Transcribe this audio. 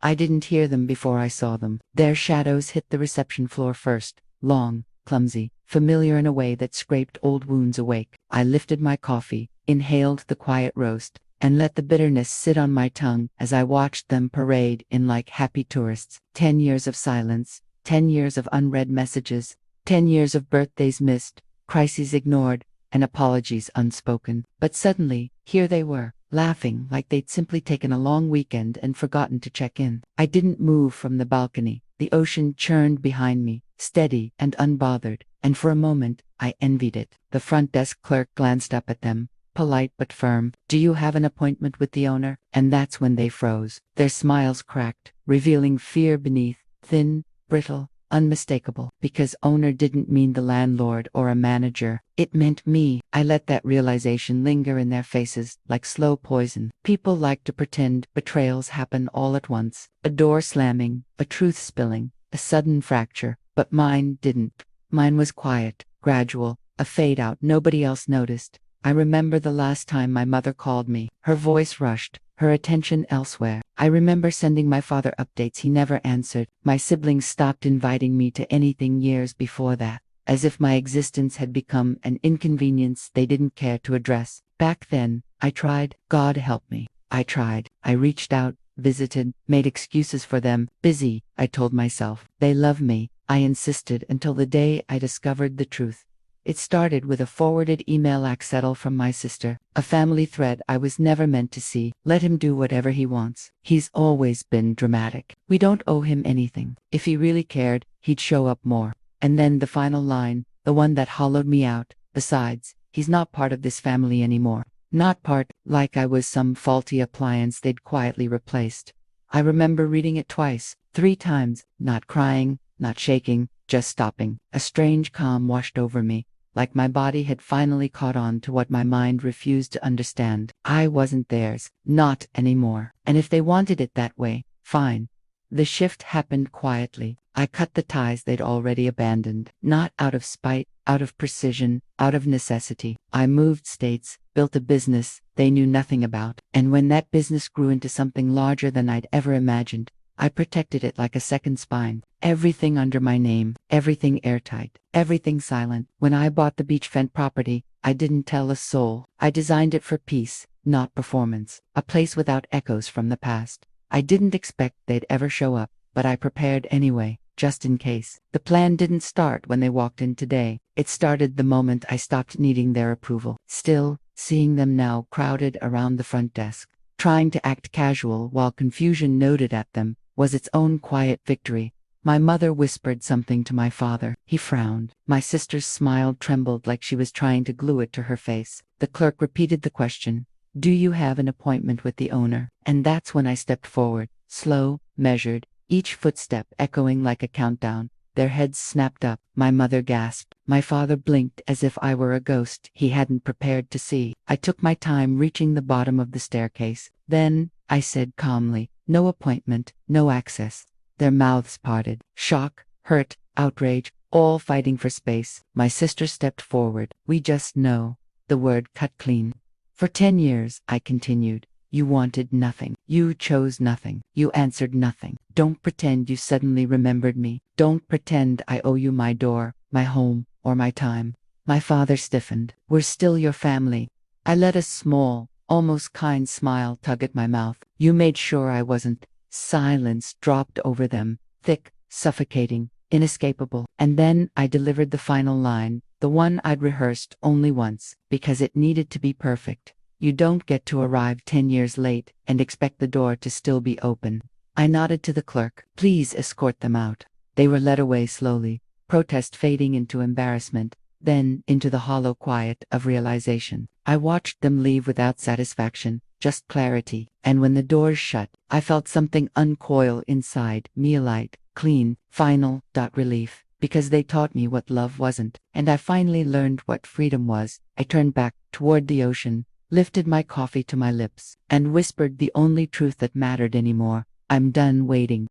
I didn't hear them before I saw them. Their shadows hit the reception floor first, long, clumsy, familiar in a way that scraped old wounds awake. I lifted my coffee, inhaled the quiet roast, and let the bitterness sit on my tongue as I watched them parade in like happy tourists. 10 years of silence, 10 years of unread messages, 10 years of birthdays missed, crises ignored, and apologies unspoken. But suddenly, here they were, laughing like they'd simply taken a long weekend and forgotten to check in. I didn't move from the balcony. The ocean churned behind me, steady and unbothered, and for a moment, I envied it. The front desk clerk glanced up at them, polite but firm. "Do you have an appointment with the owner?" And that's when they froze. Their smiles cracked, revealing fear beneath, thin, brittle, unmistakable. Because owner didn't mean the landlord or a manager. It meant me. I let that realization linger in their faces like slow poison. People like to pretend betrayals happen all at once. A door slamming, a truth spilling, a sudden fracture. But mine didn't. Mine was quiet, gradual, a fade out nobody else noticed. I remember the last time my mother called me. Her voice rushed, her attention elsewhere. I remember sending my father updates he never answered. My siblings stopped inviting me to anything years before that, as if my existence had become an inconvenience they didn't care to address. Back then, I tried. God help me. I tried. I reached out, visited, made excuses for them. Busy, I told myself. They love me. I insisted until the day I discovered the truth. It started with a forwarded email accidental from my sister, a family thread I was never meant to see. "Let him do whatever he wants. He's always been dramatic. We don't owe him anything. If he really cared, he'd show up more." And then the final line, the one that hollowed me out. "Besides, he's not part of this family anymore." Not part, like I was some faulty appliance they'd quietly replaced. I remember reading it twice, 3 times, not crying, not shaking, just stopping. A strange calm washed over me, like my body had finally caught on to what my mind refused to understand. I wasn't theirs, not anymore. And if they wanted it that way, fine. The shift happened quietly. I cut the ties they'd already abandoned, not out of spite, out of precision, out of necessity. I moved states, built a business they knew nothing about, and when that business grew into something larger than I'd ever imagined, I protected it like a second spine. Everything under my name, everything airtight, everything silent. When I bought the beachfront property, I didn't tell a soul. I designed it for peace, not performance. A place without echoes from the past. I didn't expect they'd ever show up, but I prepared anyway, just in case. The plan didn't start when they walked in today. It started the moment I stopped needing their approval. Still, seeing them now crowded around the front desk, trying to act casual while confusion noted at them, was its own quiet victory. My mother whispered something to my father. He frowned. My sister's smile trembled like she was trying to glue it to her face. The clerk repeated the question, "Do you have an appointment with the owner?" And that's when I stepped forward, slow, measured, each footstep echoing like a countdown. Their heads snapped up. My mother gasped. My father blinked as if I were a ghost he hadn't prepared to see. I took my time reaching the bottom of the staircase. Then, I said calmly, "No appointment, no access." Their mouths parted. Shock, hurt, outrage, all fighting for space. My sister stepped forward. "We just know." The word cut clean. "For 10 years, I continued. You wanted nothing. You chose nothing. You answered nothing. Don't pretend you suddenly remembered me. Don't pretend I owe you my door, my home, or my time." My father stiffened. "We're still your family." I let a small, almost kind smile tug at my mouth. "You made sure I wasn't." Silence dropped over them, thick, suffocating, inescapable. And then I delivered the final line, the one I'd rehearsed only once, because it needed to be perfect. "You don't get to arrive 10 years late and expect the door to still be open." I nodded to the clerk. "Please escort them out." They were led away slowly, protest fading into embarrassment, then into the hollow quiet of realization. I watched them leave without satisfaction, just clarity. And when the doors shut, I felt something uncoil inside me, light, clean, final, relief. Because they taught me what love wasn't, and I finally learned what freedom was. I turned back toward the ocean, lifted my coffee to my lips, and whispered the only truth that mattered anymore. "I'm done waiting."